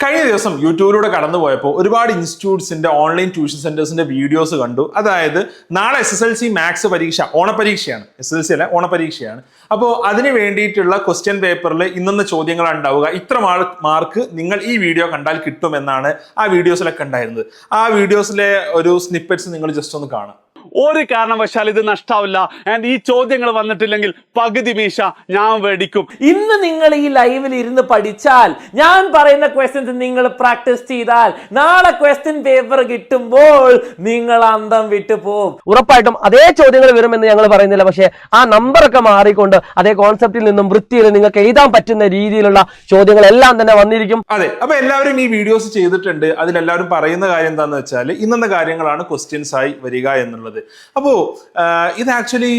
കഴിഞ്ഞ ദിവസം യൂട്യൂബിലൂടെ കടന്നു പോയപ്പോൾ ഒരുപാട് ഇൻസ്റ്റിറ്റ്യൂട്ട്സിന്റെ ഓൺലൈൻ ട്യൂഷൻ സെന്റേഴ്സിന്റെ വീഡിയോസ് കണ്ടു. അതായത് നാളെ SSLC മാത്സ് പരീക്ഷ, ഓണപരീക്ഷയാണ്, SSLC അല്ല ഓണപരീക്ഷയാണ്. അപ്പോൾ അതിന് വേണ്ടിയിട്ടുള്ള ക്വസ്റ്റ്യൻ പേപ്പറിൽ ഇന്നത്തെ ചോദ്യങ്ങളാണ് ഉണ്ടാവുക. ഇത്ര മാർക്ക് നിങ്ങൾ ഈ വീഡിയോ കണ്ടാൽ കിട്ടുമെന്നാണ് ആ വീഡിയോസിലൊക്കെ ഉണ്ടായിരുന്നത്. ആ വീഡിയോസിലെ ഒരു സ്നിപ്പെറ്റ്സ് നിങ്ങൾ ജസ്റ്റ് ഒന്ന് കാണാം. ഒരു കാരണവശാൽ ഇത് നഷ്ടാവില്ല. ആൻഡ് ഈ ചോദ്യങ്ങൾ വന്നിട്ടില്ലെങ്കിൽ പകുതി മീശ ഞാൻ മേടിക്കും. ഇന്ന് നിങ്ങൾ ഈ ലൈവിൽ ഇരുന്ന് പഠിച്ചാൽ, ഞാൻ പറയുന്ന ക്വസ്റ്റ്യൻസ് നിങ്ങൾ പ്രാക്ടീസ് ചെയ്താൽ, നാളെ ക്വസ്റ്റ്യൻ പേപ്പർ കിട്ടുമ്പോൾ നിങ്ങൾ അന്തം വിട്ടു പോകും. ഉറപ്പായിട്ടും അതേ ചോദ്യങ്ങൾ വരുമെന്ന് ഞങ്ങൾ പറയുന്നില്ല, പക്ഷേ ആ നമ്പറൊക്കെ മാറിക്കൊണ്ട് അതേ കോൺസെപ്റ്റിൽ നിന്നും വൃത്തിയിൽ നിങ്ങൾക്ക് എഴുതാൻ പറ്റുന്ന രീതിയിലുള്ള ചോദ്യങ്ങളെല്ലാം തന്നെ വന്നിരിക്കും. അതെ, അപ്പൊ എല്ലാവരും ഈ വീഡിയോസ് ചെയ്തിട്ടുണ്ട്. അതിലെല്ലാവരും പറയുന്ന കാര്യം എന്താണെന്ന് വെച്ചാൽ ഇന്നത്തെ കാര്യങ്ങളാണ് ക്വസ്റ്റ്യൻസ് ആയി വരിക എന്നുള്ളത്. അപ്പോ ഇത് ആക്ച്വലി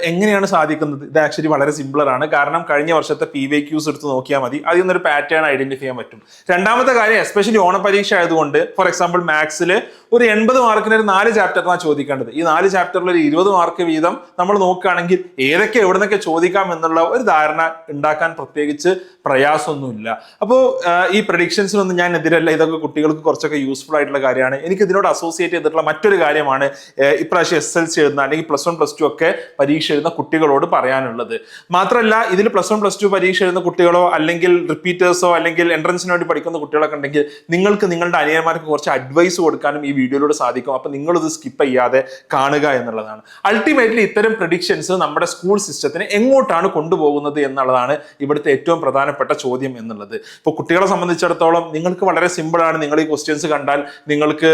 എങ്ങനെയാണ് സാധിക്കുന്നത്? ഇത് ആക്ച്വലി വളരെ സിമ്പിളാണ്. കാരണം കഴിഞ്ഞ വർഷത്തെ PYQs എടുത്ത് നോക്കിയാൽ മതി, അതിൽ നിന്നൊരു പാറ്റേൺ ഐഡന്റിഫൈ ചെയ്യാൻ പറ്റും. രണ്ടാമത്തെ കാര്യം, എസ്പെഷ്യലി ഓണപരീക്ഷ ആയതുകൊണ്ട് ഫോർ എക്സാമ്പിൾ മാത്സിൽ ഒരു 80 മാർക്കിന് ഒരു 4 ചാപ്റ്ററിനാണ് ചോദിക്കേണ്ടത്. ഈ 4 ചാപ്റ്ററിൽ ഒരു 20 മാർക്ക് വീതം നമ്മൾ നോക്കുകയാണെങ്കിൽ ഏതൊക്കെ എവിടെ നിന്നൊക്കെ ചോദിക്കാം എന്നുള്ള ഒരു ധാരണ ഉണ്ടാക്കാൻ പ്രത്യേകിച്ച് പ്രയാസമൊന്നുമില്ല. അപ്പോൾ ഈ പ്രഡിക്ഷൻസിനൊന്നും ഞാൻ എതിരല്ല. ഇതൊക്കെ കുട്ടികൾക്ക് കുറച്ചൊക്കെ യൂസ്ഫുൾ ആയിട്ടുള്ള കാര്യമാണ്. എനിക്ക് ഇതിനോട് അസോസിയേറ്റ് ചെയ്തിട്ടുള്ള മറ്റൊരു കാര്യമാണ് ഇപ്രാവശ്യം SSLC എഴുതുന്ന അല്ലെങ്കിൽ +1 +2 ഒക്കെ പരീക്ഷ എഴുതുന്ന കുട്ടികളോട് പറയാനുള്ളത്. മാത്രമല്ല, ഇതിൽ +1 +2 പരീക്ഷ എഴുതുന്ന കുട്ടികളോ അല്ലെങ്കിൽ റിപ്പീറ്റേഴ്സോ അല്ലെങ്കിൽ എൻട്രൻസിന് വേണ്ടി പഠിക്കുന്ന കുട്ടികളൊക്കെ ഉണ്ടെങ്കിൽ നിങ്ങൾക്ക് നിങ്ങളുടെ അനിയന്മാർക്ക് കുറച്ച് അഡ്വൈസ് കൊടുക്കാനും ഈ വീഡിയോയിലൂടെ സാധിക്കും. അപ്പൊ നിങ്ങളിത് സ്കിപ്പ് ചെയ്യാതെ കാണുക എന്നുള്ളതാണ്. അൾട്ടിമേറ്റ്ലി ഇത്തരം പ്രഡിക്ഷൻസ് നമ്മുടെ സ്കൂൾ സിസ്റ്റത്തിനെ എങ്ങോട്ടാണ് കൊണ്ടുപോകുന്നത് എന്നുള്ളതാണ് ഇവിടുത്തെ ഏറ്റവും പ്രധാനപ്പെട്ട ചോദ്യം എന്നുള്ളത്. ഇപ്പോൾ കുട്ടികളെ സംബന്ധിച്ചിടത്തോളം നിങ്ങൾക്ക് വളരെ സിമ്പിൾ ആണ്. നിങ്ങൾ ഈ ക്വസ്റ്റ്യൻസ് കണ്ടാൽ നിങ്ങൾക്ക്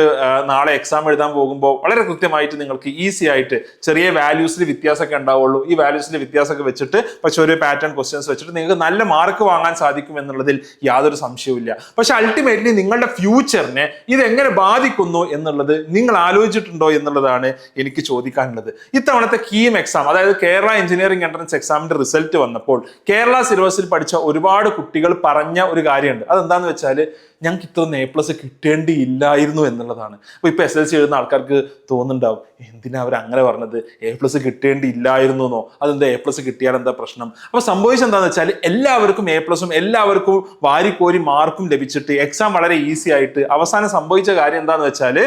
നാളെ എക്സാം എഴുതാൻ പോകുമ്പോൾ വളരെ കൃത്യമായിട്ട് നിങ്ങൾക്ക് ഈസി ആയിട്ട് ചെറിയ വാല്യൂസിൽ വ്യത്യാസമൊക്കെ ഉണ്ടാവുള്ളൂ. ഈ വാല്യൂസിന്റെ വ്യത്യാസമൊക്കെ വെച്ചിട്ട് പക്ഷെ ഒരു പാറ്റേൺ ക്വസ്റ്റ്യൻസ് വെച്ചിട്ട് നിങ്ങൾക്ക് നല്ല മാർക്ക് വാങ്ങാൻ സാധിക്കും എന്നുള്ളതിൽ യാതൊരു സംശയവുമില്ല. പക്ഷെ അൾട്ടിമേറ്റ്ലി നിങ്ങളുടെ ഫ്യൂച്ചറിനെ ഇത് എങ്ങനെ ബാധിക്കുന്നു എന്നുള്ളത് നിങ്ങൾ ആലോചിച്ചിട്ടുണ്ടോ എന്നുള്ളതാണ് എനിക്ക് ചോദിക്കാനുള്ളത്. ഇത്തവണത്തെ കീം എക്സാം, അതായത് കേരള എഞ്ചിനീയറിംഗ് എൻട്രൻസ് എക്സാമിന്റെ റിസൾട്ട് വന്നപ്പോൾ കേരള സിലബസിൽ പഠിച്ച ഒരുപാട് കുട്ടികൾ പറഞ്ഞ ഒരു കാര്യമുണ്ട്. അതെന്താന്ന് വെച്ചാൽ ഞങ്ങൾക്ക് ഇത്രയൊന്നും A+ കിട്ടേണ്ടിയില്ലായിരുന്നു എന്നുള്ളതാണ്. അപ്പൊ ഇപ്പൊ SSLC എഴുതുന്ന ആൾക്കാർക്ക് തോന്നുന്നുണ്ടാവും, എന്തിനാ അവർ അങ്ങനെ പറഞ്ഞത്, A+ കിട്ടേണ്ടിയില്ലായിരുന്നു എന്നോ, അതെന്താ A+ കിട്ടിയാൽ എന്താ പ്രശ്നം? അപ്പൊ സംഭവിച്ചെന്താന്ന് വെച്ചാൽ എല്ലാവർക്കും A+ഉം എല്ലാവർക്കും വാരിക്കോരി മാർക്കും ലഭിച്ചിട്ട് എക്സാം വളരെ ഈസി ആയിട്ട് അവസാനം സംഭവിച്ച കാര്യം എന്താന്ന് വെച്ചാല്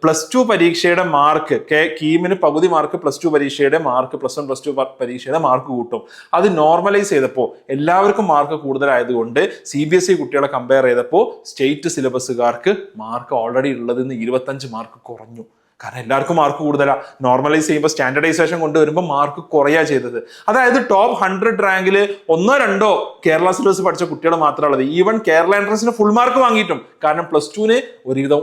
+2 പരീക്ഷയുടെ മാർക്ക്, കീമിന് പകുതി മാർക്ക് +2 പരീക്ഷയുടെ മാർക്ക്, +1 +2 പരീക്ഷയുടെ മാർക്ക് കൂട്ടും. അത് നോർമലൈസ് ചെയ്തപ്പോൾ എല്ലാവർക്കും മാർക്ക് കൂടുതലായതുകൊണ്ട് CBSE കുട്ടികളെ കമ്പയർ ചെയ്തപ്പോൾ സ്റ്റേറ്റ് സിലബസുകാർക്ക് മാർക്ക് ഓൾറെഡി ഉള്ളതിൽ നിന്ന് 25 മാർക്ക് കുറഞ്ഞു. കാരണം എല്ലാവർക്കും മാർക്ക് കൂടുതലാണ്. നോർമലൈസ് ചെയ്യുമ്പോൾ സ്റ്റാൻഡർഡൈസേഷൻ കൊണ്ടുവരുമ്പോൾ മാർക്ക് കുറയാ ചെയ്തത്. അതായത് ടോപ്പ് 100 റാങ്കിൽ 1 or 2 കേരള സിലബസ് പഠിച്ച കുട്ടികൾ മാത്രമുള്ളത്. ഈവൻ കേരള എൻട്രൻസിന് ഫുൾ മാർക്ക് വാങ്ങിയിട്ടും, കാരണം +2ന്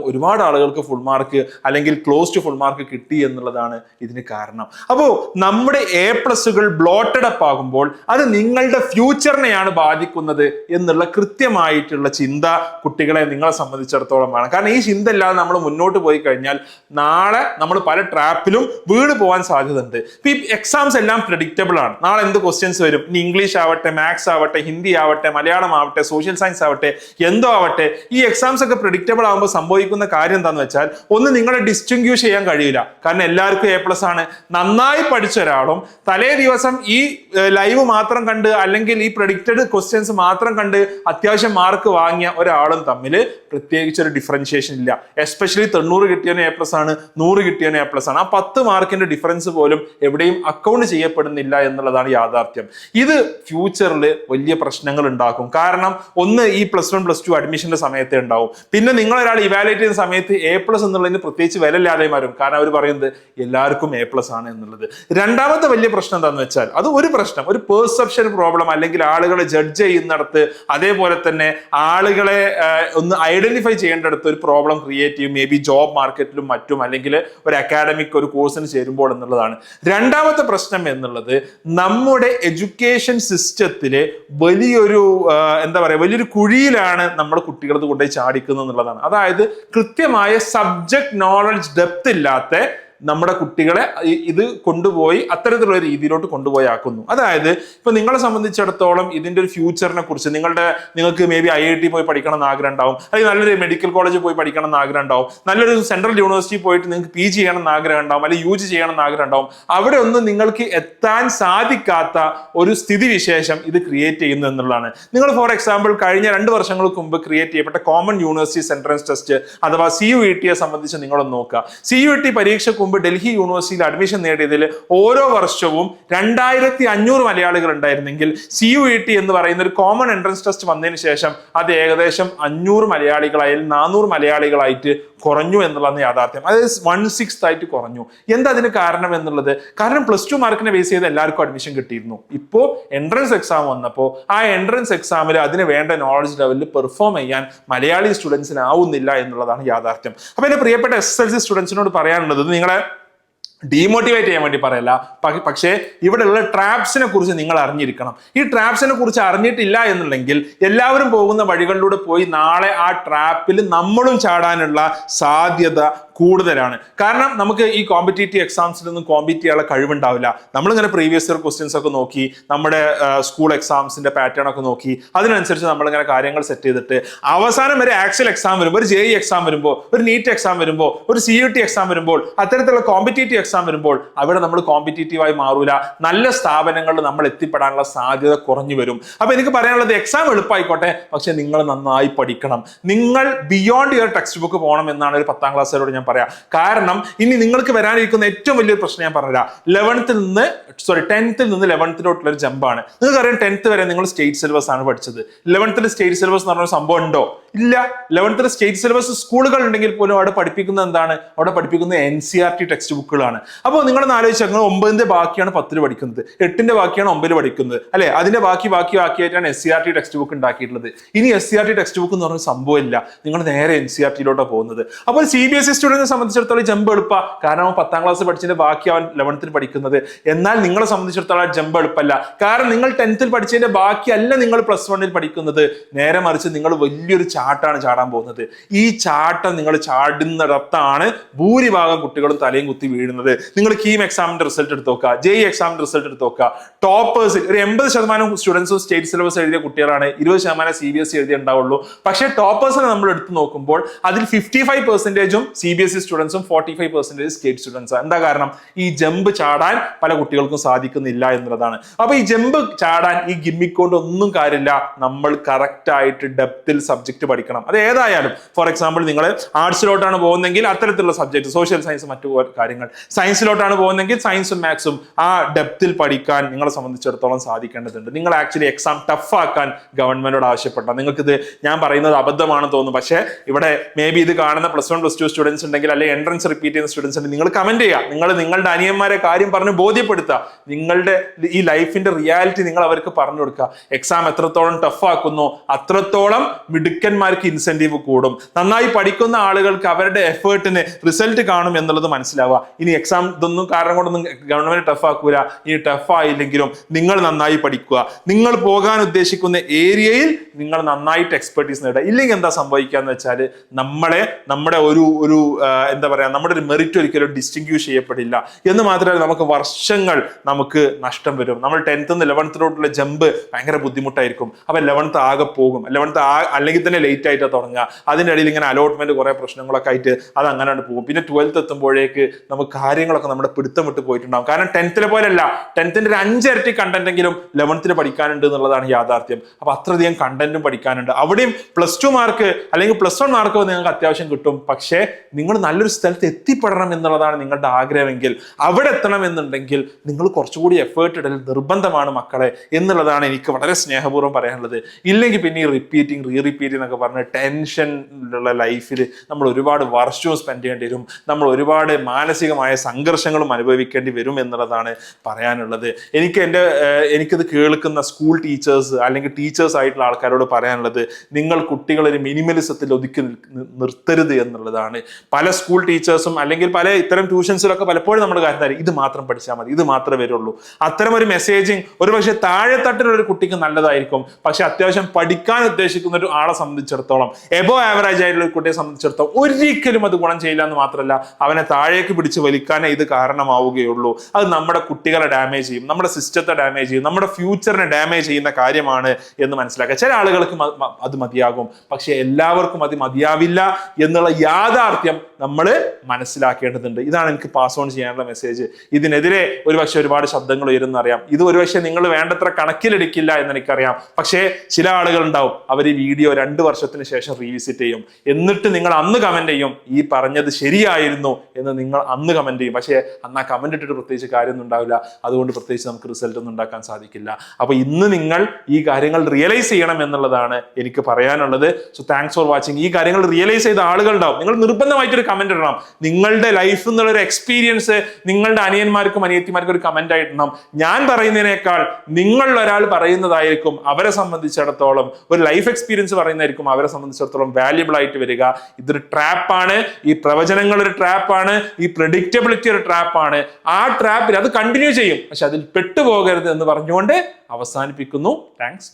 ഒരുപാട് ആളുകൾക്ക് ഫുൾ മാർക്ക് അല്ലെങ്കിൽ ക്ലോസ് ടു ഫുൾ മാർക്ക് കിട്ടി എന്നുള്ളതാണ് ഇതിന് കാരണം. അപ്പോൾ നമ്മുടെ A+കൾ ബ്ലോട്ടഡ് അപ്പ് ആകുമ്പോൾ അത് നിങ്ങളുടെ ഫ്യൂച്ചറിനെയാണ് ബാധിക്കുന്നത് എന്നുള്ള കൃത്യമായിട്ടുള്ള ചിന്ത കുട്ടികളെ നിങ്ങളെ സംബന്ധിച്ചിടത്തോളം വേണം. കാരണം ഈ ചിന്ത ഇല്ലാതെ നമ്മൾ മുന്നോട്ട് പോയി കഴിഞ്ഞാൽ നാളെ നമ്മൾ പല ട്രാപ്പിലും വീണ് പോകാൻ സാധ്യതയുണ്ട്. ഇപ്പൊ ഈ എക്സാംസ് എല്ലാം പ്രെഡിക്റ്റബിൾ ആണ്. നാളെ എന്ത് ക്വസ്റ്റ്യൻസ് വരും, ഇനി ഇംഗ്ലീഷ് ആവട്ടെ, മാത്സ് ആവട്ടെ, ഹിന്ദി ആവട്ടെ, മലയാളം ആവട്ടെ, സോഷ്യൽ സയൻസ് ആവട്ടെ, എന്തോ ആവട്ടെ, ഈ എക്സാംസ് ഒക്കെ പ്രെഡിക്റ്റബിൾ ആകുമ്പോൾ സംഭവിക്കുന്ന കാര്യം എന്താണെന്ന് വെച്ചാൽ, ഒന്ന് നിങ്ങളെ ഡിസ്റ്റിങ്ക്യൂഷ് ചെയ്യാൻ കഴിയില്ല. കാരണം എല്ലാവർക്കും A+ ആണ്. നന്നായി പഠിച്ച ഒരാളും തലേ ദിവസം ഈ ലൈവ് മാത്രം കണ്ട് അല്ലെങ്കിൽ ഈ പ്രെഡിക്റ്റഡ് ക്വസ്റ്റ്യൻസ് മാത്രം കണ്ട് അത്യാവശ്യം മാർക്ക് വാങ്ങിയ ഒരാളും തമ്മിൽ പ്രത്യേകിച്ച് ഒരു ഡിഫറൻഷിയേഷൻ ഇല്ല. എസ്പെഷ്യലി 90 കിട്ടിയവന് A+ ആണ്, 100 കിട്ടിയവന് A+ ആണ്. ആ 10 മാർക്കിന്റെ ഡിഫറൻസ് പോലും എവിടെയും അക്കൗണ്ട് ചെയ്യപ്പെടുന്നില്ല എന്നുള്ളതാണ് യാഥാർത്ഥ്യം. ഇത് ഫ്യൂച്ചറിൽ വലിയ പ്രശ്നങ്ങൾ ഉണ്ടാക്കും. കാരണം ഒന്ന്, ഈ +1 +2 അഡ്മിഷന്റെ സമയത്ത് ഉണ്ടാവും. പിന്നെ നിങ്ങൾ ഒരാൾ ഇവാലുവേറ്റ് ചെയ്യുന്ന സമയത്ത് A+ എന്നുള്ളതിന് പ്രത്യേകിച്ച് വില ഇല്ലാതെ മാറും. കാരണം അവർ പറയുന്നത് എല്ലാവർക്കും A+ ആണ് എന്നുള്ളത്. രണ്ടാമത്തെ വലിയ പ്രശ്നം എന്താണെന്ന് വെച്ചാൽ, അത് ഒരു പ്രശ്നം, ഒരു പെർസെപ്ഷൻ പ്രോബ്ലം, അല്ലെങ്കിൽ ആളുകളെ ജഡ്ജ് ചെയ്യുന്നിടത്ത്, അതേപോലെ തന്നെ ആളുകളെ ഒന്ന് ഐഡന്റിഫൈ ചെയ്യേണ്ടിടത്ത് ഒരു പ്രോബ്ലം ക്രിയേറ്റ് ചെയ്യും. മേ ബി ജോബ് മാർക്കറ്റിലും മറ്റും, അല്ലെങ്കിൽ ഒരു അക്കാഡമിക് ഒരു കോഴ്സിന് ചേരുമ്പോൾ എന്നുള്ളതാണ്. രണ്ടാമത്തെ പ്രശ്നം എന്നുള്ളത് നമ്മുടെ എഡ്യൂക്കേഷൻ സിസ്റ്റത്തിലെ വലിയൊരു വലിയൊരു കുഴിയിലാണ് നമ്മൾ കുട്ടികളത് കൊണ്ടുപോയി ചാടിക്കുന്നത് എന്നുള്ളതാണ്. അതായത് കൃത്യമായ സബ്ജക്ട് നോളജ് ഡെപ്ത് ഇല്ലാത്ത നമ്മുടെ കുട്ടികളെ ഇത് കൊണ്ടുപോയി അത്തരത്തിലുള്ള രീതിയിലോട്ട് കൊണ്ടുപോയി ആക്കുന്നു. അതായത് ഇപ്പൊ നിങ്ങളെ സംബന്ധിച്ചിടത്തോളം ഇതിന്റെ ഒരു ഫ്യൂച്ചറിനെ കുറിച്ച് നിങ്ങൾക്ക് മേ ബി IIT പോയി പഠിക്കണം എന്ന് ആഗ്രഹം ഉണ്ടാവും, അല്ലെങ്കിൽ നല്ലൊരു മെഡിക്കൽ കോളേജിൽ പോയി പഠിക്കണം എന്ന് ആഗ്രഹം ഉണ്ടാവും, നല്ലൊരു സെൻട്രൽ യൂണിവേഴ്സിറ്റി പോയിട്ട് നിങ്ങൾക്ക് PG ചെയ്യണം എന്ന് ആഗ്രഹം ഉണ്ടാവും, അല്ലെങ്കിൽ UG ചെയ്യണം എന്ന് ആഗ്രഹം ഉണ്ടാവും. അവിടെ ഒന്നും നിങ്ങൾക്ക് എത്താൻ സാധിക്കാത്ത ഒരു സ്ഥിതിവിശേഷം ഇത് ക്രിയേറ്റ് ചെയ്യുന്നു എന്നുള്ളതാണ്. നിങ്ങൾ ഫോർ എക്സാമ്പിൾ കഴിഞ്ഞ 2 വർഷങ്ങൾക്ക് മുമ്പ് ക്രിയേറ്റ് ചെയ്യപ്പെട്ട കോമൺ യൂണിവേഴ്സിറ്റി എൻട്രൻസ് ടെസ്റ്റ് അഥവാ CUET സംബന്ധിച്ച് നിങ്ങളൊന്ന് നോക്കുക. CUET പരീക്ഷയ്ക്ക് മുമ്പ് ഡൽഹി യൂണിവേഴ്സിറ്റിയിൽ അഡ്മിഷൻ നേടിയതിൽ ഓരോ വർഷവും 2500 മലയാളികൾ ഉണ്ടായിരുന്നെങ്കിൽ CUET എന്ന് പറയുന്ന ഒരു കോമൺ എൻട്രൻസ് ടെസ്റ്റ് വന്നതിന് ശേഷം അത് ഏകദേശം 500 മലയാളികളായാലും 400 മലയാളികളായിട്ട് കുറഞ്ഞു എന്നുള്ളതാണ് യാഥാർത്ഥ്യം. അതായത് 1/6 ആയിട്ട് കുറഞ്ഞു. എന്താ അതിന് കാരണം എന്നുള്ളത്? കാരണം +2 മാർക്കിനെ ബേസ് ചെയ്ത് എല്ലാവർക്കും അഡ്മിഷൻ കിട്ടിയിരുന്നു. ഇപ്പോൾ എൻട്രൻസ് എക്സാം വന്നപ്പോൾ ആ എൻട്രൻസ് എക്സാമിൽ അതിന് വേണ്ട നോളജ് ലെവലിൽ പെർഫോം ചെയ്യാൻ മലയാളി സ്റ്റുഡൻസിന് ആവുന്നില്ല എന്നുള്ളതാണ് യാഥാർത്ഥ്യം. അപ്പൊ എന്റെ പ്രിയപ്പെട്ട SSLC സ്റ്റുഡൻസിനോട് പറയാനുള്ളത് നിങ്ങളെ ഡീമോട്ടിവേറ്റ് ചെയ്യാൻ വേണ്ടി പറയല്ല, പക്ഷേ ഇവിടെയുള്ള ട്രാപ്സിനെ കുറിച്ച് നിങ്ങൾ അറിഞ്ഞിരിക്കണം. ഈ ട്രാപ്സിനെ കുറിച്ച് അറിഞ്ഞിട്ടില്ല എന്നുണ്ടെങ്കിൽ എല്ലാവരും പോകുന്ന വഴികളിലൂടെ പോയി നാളെ ആ ട്രാപ്പിൽ നമ്മളും ചാടാനുള്ള സാധ്യത കൂടുതലാണ്. കാരണം നമുക്ക് ഈ കോമ്പറ്റേറ്റീവ് എക്സാംസിലൊന്നും കോമ്പീറ്റ് ചെയ്യാനുള്ള കഴിവുണ്ടാവില്ല. നമ്മളിങ്ങനെ പ്രീവിയസ് ഇയർ ക്വസ്റ്റ്യൻസ് ഒക്കെ നോക്കി, നമ്മുടെ സ്കൂൾ എക്സാംസിന്റെ പാറ്റേൺ ഒക്കെ നോക്കി, അതിനനുസരിച്ച് നമ്മളിങ്ങനെ കാര്യങ്ങൾ സെറ്റ് ചെയ്തിട്ട് അവസാനം വരെ ആക്ച്വൽ എക്സാം വരുമ്പോൾ, ഒരു JEE എക്സാം വരുമ്പോൾ, ഒരു നീറ്റ് എക്സാം വരുമ്പോൾ, ഒരു CUET എക്സാം വരുമ്പോൾ, അത്തരത്തിലുള്ള കോമ്പറ്റേറ്റീവ് എക്സാം വരുമ്പോൾ അവിടെ നമ്മൾ കോമ്പറ്റേറ്റീവായി മാറൂല. നല്ല സ്ഥാപനങ്ങളിൽ നമ്മൾ എത്തിപ്പെടാനുള്ള സാധ്യത കുറഞ്ഞു വരും. അപ്പൊ എനിക്ക് പറയാനുള്ളത് എക്സാം എളുപ്പമായിക്കോട്ടെ, പക്ഷെ നിങ്ങൾ നന്നായി പഠിക്കണം. നിങ്ങൾ ബിയോണ്ട് യുവർ ടെക്സ്റ്റ് ബുക്ക് പോകണം എന്നാണ് ഒരു 10ാം ക്ലാസ്സുകാരോട് ഞാൻ പറയാം. കാരണം ഇനി നിങ്ങൾക്ക് വരാനിരിക്കുന്ന ഏറ്റവും വലിയൊരു പ്രശ്നം ഞാൻ പറഞ്ഞുതരാം. 10th നിന്ന് 11th ഒരു ജമ്പാണ്. നിങ്ങൾക്കറിയാം 10th വരെ നിങ്ങൾ സ്റ്റേറ്റ് സിലബസ് ആണ് പഠിച്ചത്. 11th സ്റ്റേറ്റ് സിലബസ് എന്ന് പറഞ്ഞ സംഭവം ഉണ്ടോ? ഇല്ല. 11th സ്റ്റേറ്റ് സിലബസ് സ്കൂളുകൾ ഉണ്ടെങ്കിൽ പോലും അവിടെ പഠിപ്പിക്കുന്നത് എന്താണ്? അവിടെ പഠിപ്പിക്കുന്നത് NCERT ടെക്സ്റ്റ് ബുക്കുകളാണ്. അപ്പോൾ നിങ്ങളൊന്ന് ആലോചിച്ചാൽ 9ന്റെ ബാക്കിയാണ് 10ൽ പഠിക്കുന്നത്, 8ന്റെ ബാക്കിയാണ് 9ൽ പഠിക്കുന്നത്, അല്ലെ? അതിന്റെ ബാക്കിയായിട്ടാണ് SCERT ടെക്സ്റ്റ് ബുക്ക് ഉണ്ടാക്കിയിട്ടുള്ളത്. ഇനി SCERT ടെക്സ്റ്റ് ബുക്ക് എന്ന് പറഞ്ഞ സംഭവമില്ല. നിങ്ങൾ നേരെ NCERTയിലോട്ടാണ് പോകുന്നത്. അപ്പോൾ CBSE സ്റ്റുഡന്റിനെ സംബന്ധിച്ചിടത്തോളം ജമ്പ് എളുപ്പ, കാരണം അവൻ 10ാം ക്ലാസ് പഠിച്ചതിന്റെ ബാക്കി അവൻ 11th പഠിക്കുന്നത്. എന്നാൽ നിങ്ങളെ സംബന്ധിച്ചിടത്തോളം ജമ്പ് എളുപ്പമല്ല. കാരണം നിങ്ങൾ 10th പഠിച്ചതിന്റെ ബാക്കിയല്ല നിങ്ങൾ +1 പഠിക്കുന്നത്. നേരെ മറിച്ച് നിങ്ങൾ വലിയൊരു ചാട്ടാണ് ചാടാൻ പോകുന്നത്. ഈ ചാട്ടം നിങ്ങൾ ചാടുന്നിടത്താണ് ഭൂരിഭാഗം കുട്ടികളും തലയും കുത്തി വീഴുന്നത്. നിങ്ങൾ കീം എക്സാമിന്റെ റിസൾട്ട് എടുത്ത് നോക്കുക, JEE എക്സാമിന്റെ റിസൾട്ട് എടുത്ത് നോക്കുക. ടോപ്പേഴ്സ് ഒരു 80% സ്റ്റുഡൻസും സ്റ്റേറ്റ് സിലബസ് എഴുതിയ കുട്ടികളാണ്, 20% CBSE എഴുതിയ ഉണ്ടാവുള്ളൂ. പക്ഷേ ടോപ്പേഴ്സിനെ നമ്മൾ എടുത്തു നോക്കുമ്പോൾ അതിൽ 55% CBSE സ്റ്റുഡൻസും 45% സ്റ്റേറ്റ് സ്റ്റുഡൻസ്. എന്താ കാരണം? ഈ ജമ്പ് ചാടാൻ പല കുട്ടികൾക്കും സാധിക്കുന്നില്ല എന്നുള്ളതാണ്. അപ്പൊ ഈ ജമ്പ് ചാടാൻ ഈ ഗിമ്മിക് കൊണ്ട് ഒന്നും കാര്യമില്ല. നമ്മൾ കറക്റ്റ് ആയിട്ട് ഡെപ്തിൽ സബ്ജക്ട് പഠിക്കണം. അത് ഏതായാലും ഫോർ എക്സാമ്പിൾ നിങ്ങൾ ആർട്സിലോട്ടാണ് പോകുന്നതെങ്കിൽ അത്തരത്തിലുള്ള സബ്ജക്ട്, സോഷ്യൽ സയൻസ്, മറ്റു കാര്യങ്ങൾ. സയൻസിലോട്ടാണ് പോകുന്നതെങ്കിൽ സയൻസും മാത്സും ആ ഡെപ്തിൽ പഠിക്കാൻ നിങ്ങളെ സംബന്ധിച്ചിടത്തോളം സാധിക്കേണ്ടതുണ്ട്. നിങ്ങൾ ആക്ച്വലി എക്സാം ടഫ് ആക്കാൻ ഗവൺമെന്റിനോട് ആവശ്യപ്പെട്ടാൽ, നിങ്ങൾക്കിത് ഞാൻ പറയുന്നത് അബദ്ധമാണെന്ന് തോന്നുന്നു, പക്ഷേ ഇവിടെ മേ ബി ഇത് കാണുന്ന +1 +2 സ്റ്റുഡൻസ് ഉണ്ടെങ്കിൽ, അല്ലെങ്കിൽ എൻട്രൻസ് റിപ്പീറ്റ് ചെയ്യുന്ന സ്റ്റുഡൻസ് ഉണ്ടെങ്കിൽ നിങ്ങൾ കമന്റ് ചെയ്യുക. നിങ്ങളുടെ അനിയന്മാരെ കാര്യം പറഞ്ഞ് ബോധ്യപ്പെടുത്തുക. നിങ്ങളുടെ ഈ ലൈഫിന്റെ റിയാലിറ്റി നിങ്ങൾ അവർക്ക് പറഞ്ഞു കൊടുക്കുക. എക്സാം എത്രത്തോളം ടഫ് ആക്കുന്നു അത്രത്തോളം മിടുക്കന്മാർക്ക് ഇൻസെന്റീവ് കൂടും. നന്നായി പഠിക്കുന്ന ആളുകൾക്ക് അവരുടെ എഫേർട്ടിന് റിസൾട്ട് കാണും എന്നുള്ളത് മനസ്സിലാവുക. ഇനി എക്സാം ഇതൊന്നും കാരണം കൊണ്ടൊന്നും ഗവൺമെന്റ് ടഫ് ആക്കൂല. ഈ ടഫ് ആയില്ലെങ്കിലും നിങ്ങൾ നന്നായി പഠിക്കുക. നിങ്ങൾ പോകാൻ ഉദ്ദേശിക്കുന്ന ഏരിയയിൽ നിങ്ങൾ നന്നായിട്ട് എക്സ്പെർട്ടീസ് നേടുക. ഇല്ലെങ്കിൽ എന്താ സംഭവിക്കാന്ന് വെച്ചാൽ നമ്മുടെ ഒരു എന്താ പറയാ, നമ്മുടെ ഒരു മെറിറ്റ് ഒരിക്കലും ഡിസ്റ്റിങ്ക്യൂഷ് ചെയ്യപ്പെടില്ല. എന്ന് മാത്രമല്ല നമുക്ക് വർഷങ്ങൾ നമുക്ക് നഷ്ടം വരും. നമ്മൾ 10th നിന്ന് 11th ജമ്പ് ഭയങ്കര ബുദ്ധിമുട്ടായിരിക്കും. അപ്പൊ 11th ആകെ പോകും. 11th അല്ലെങ്കിൽ തന്നെ ലേറ്റ് ആയിട്ടാണ് തുടങ്ങുക. അതിൻ്റെ ഇടയിൽ ഇങ്ങനെ അലോട്ട്മെന്റ് കുറെ പ്രശ്നങ്ങളൊക്കെ ആയിട്ട് അത് അങ്ങനെ പോകും. പിന്നെ 12th എത്തുമ്പോഴേക്ക് നമുക്ക് കാര്യങ്ങളൊക്കെ നമ്മുടെ പിടുത്തം വിട്ട് പോയിട്ടുണ്ടാകും. കാരണം 10th പോലെയല്ല, 10th ഒരു 5 ഇരട്ടി കണ്ടന്റ് എങ്കിലും 11th പഠിക്കാനുണ്ട് എന്നുള്ളതാണ് യാഥാർത്ഥ്യം. അപ്പൊ അത്രയധികം കണ്ടന്റും പഠിക്കാനുണ്ട്. അവിടെയും +2 മാർക്ക് അല്ലെങ്കിൽ +1 മാർക്ക് നിങ്ങൾക്ക് അത്യാവശ്യം കിട്ടും. പക്ഷേ നിങ്ങൾ നല്ലൊരു സ്ഥലത്ത് എത്തിപ്പെടണം എന്നുള്ളതാണ് നിങ്ങളുടെ ആഗ്രഹമെങ്കിൽ, അവിടെ എത്തണം എന്നുണ്ടെങ്കിൽ നിങ്ങൾ കുറച്ചുകൂടി എഫേർട്ട് ഇടൽ നിർബന്ധമാണ് മക്കളെ എന്നുള്ളതാണ് എനിക്ക് വളരെ സ്നേഹപൂർവ്വം പറയാനുള്ളത്. ഇല്ലെങ്കിൽ പിന്നെ ഈ റീറിപ്പീറ്റ് എന്നൊക്കെ പറഞ്ഞ് ടെൻഷനുള്ള ലൈഫിൽ നമ്മൾ ഒരുപാട് വർഷവും സ്പെൻഡ് ചെയ്യേണ്ടി വരും. നമ്മൾ ഒരുപാട് മാനസികമായ സംഘർഷങ്ങളും അനുഭവിക്കേണ്ടി വരും എന്നുള്ളതാണ് പറയാനുള്ളത്. എനിക്കിത് കേൾക്കുന്ന സ്കൂൾ ടീച്ചേഴ്സ് അല്ലെങ്കിൽ ടീച്ചേഴ്സ് ആയിട്ടുള്ള ആൾക്കാരോട് പറയാനുള്ളത്, നിങ്ങൾ കുട്ടികളൊരു മിനിമലിസത്തിൽ ഒതുക്കി നിർത്തരുത് എന്നുള്ളതാണ്. പല സ്കൂൾ ടീച്ചേഴ്സും അല്ലെങ്കിൽ പല ഇത്തരം ട്യൂഷൻസിലൊക്കെ പലപ്പോഴും നമ്മൾ കാര്യം ഇത് മാത്രം പഠിച്ചാൽ മതി, ഇത് മാത്രമേ വരുള്ളൂ. അത്തരം ഒരു മെസ്സേജിങ് ഒരു പക്ഷേ താഴെത്തട്ടിലുള്ള ഒരു കുട്ടിക്ക് നല്ലതായിരിക്കും. പക്ഷെ അത്യാവശ്യം പഠിക്കാൻ ഉദ്ദേശിക്കുന്ന ഒരു ആളെ സംബന്ധിച്ച് സംബന്ധിച്ചിടത്തോളം, എബോ ആവറേജ് ആയിട്ടുള്ള ഒരു കുട്ടിയെ സംബന്ധിച്ചിടത്തോളം ഒരിക്കലും അത് ഗുണം ചെയ്യില്ല എന്ന് മാത്രമല്ല, അവനെ താഴേക്ക് പിടിച്ച് വലിക്കാനേ ഇത് കാരണമാവുകയുള്ളൂ. അത് നമ്മുടെ കുട്ടികളെ ഡാമേജ് ചെയ്യും, നമ്മുടെ സിസ്റ്റത്തെ ഡാമേജ് ചെയ്യും, നമ്മുടെ ഫ്യൂച്ചറിനെ ഡാമേജ് ചെയ്യുന്ന കാര്യമാണ് എന്ന് മനസ്സിലാക്കുക. ചില ആളുകൾക്ക് അത് മതിയാകും, പക്ഷെ എല്ലാവർക്കും അത് മതിയാവില്ല എന്നുള്ള യാഥാർത്ഥ്യം നമ്മൾ മനസ്സിലാക്കേണ്ടതുണ്ട്. ഇതാണ് എനിക്ക് പാസ് ഓൺ ചെയ്യാനുള്ള മെസ്സേജ്. ഇതിനെതിരെ ഒരുപക്ഷെ ഒരുപാട് ശബ്ദങ്ങൾ ഉയരുന്നറിയാം. ഇത് ഒരുപക്ഷെ നിങ്ങൾ വേണ്ടത്ര കണക്കിലെടുക്കില്ല എന്ന് എനിക്കറിയാം. പക്ഷേ ചില ആളുകൾ ഉണ്ടാവും, അവർ ഈ വീഡിയോ 2 വർഷത്തിന് ശേഷം റീവിസിറ്റ് ചെയ്യും. എന്നിട്ട് നിങ്ങൾ അന്ന് കമന്റ് ചെയ്യും, ഈ പറഞ്ഞത് ശരിയായിരുന്നു എന്ന് നിങ്ങൾ അന്ന് കമന്റ് ചെയ്യും. പക്ഷേ അന്ന് ആ കമന്റ് ഇട്ടിട്ട് പ്രത്യേകിച്ച് കാര്യമൊന്നും ഉണ്ടാവില്ല. അതുകൊണ്ട് പ്രത്യേകിച്ച് നമുക്ക് റിസൾട്ട് ഒന്നും ഉണ്ടാക്കാൻ സാധിക്കില്ല. അപ്പൊ ഇന്ന് നിങ്ങൾ ഈ കാര്യങ്ങൾ റിയലൈസ് ചെയ്യണം എന്നുള്ളതാണ് എനിക്ക് പറയാനുള്ളത്. So thanks for watching. ഈ കാര്യങ്ങൾ റിയലൈസ് ചെയ്ത ആളുകളുണ്ടാവും, നിങ്ങൾ നിർബന്ധമായിട്ടൊരു കമന്റ് ഇടണം. നിങ്ങളുടെ ലൈഫ് എന്നുള്ള ഒരു എക്സ്പീരിയൻസ് നിങ്ങളുടെ അനിയന്മാർക്കും അനിയത്തിമാർക്കും ഒരു കമന്റ് ആയിടണം. ഞാൻ പറയുന്നതിനേക്കാൾ നിങ്ങൾ ഒരാൾ പറയുന്നതായിരിക്കും അവരെ സംബന്ധിച്ചിടത്തോളം, ഒരു ലൈഫ് എക്സ്പീരിയൻസ് പറയുന്നതായിരിക്കും അവരെ സംബന്ധിച്ചിടത്തോളം വാല്യുബിൾ ആയിട്ട് വരിക. ഇതൊരു ട്രാപ്പാണ്, ഈ പ്രവചനങ്ങൾ ഒരു ട്രാപ്പാണ്, ഈ പ്രെഡിക്റ്റബിലിറ്റി ഒരു ട്രാപ്പാണ്. ആ ട്രാപ്പിൽ അത് കണ്ടിന്യൂ ചെയ്യും, പക്ഷെ അതിൽ പെട്ടുപോകരുത് എന്ന് പറഞ്ഞുകൊണ്ട് അവസാനിപ്പിക്കുന്നു. താങ്ക്സ്.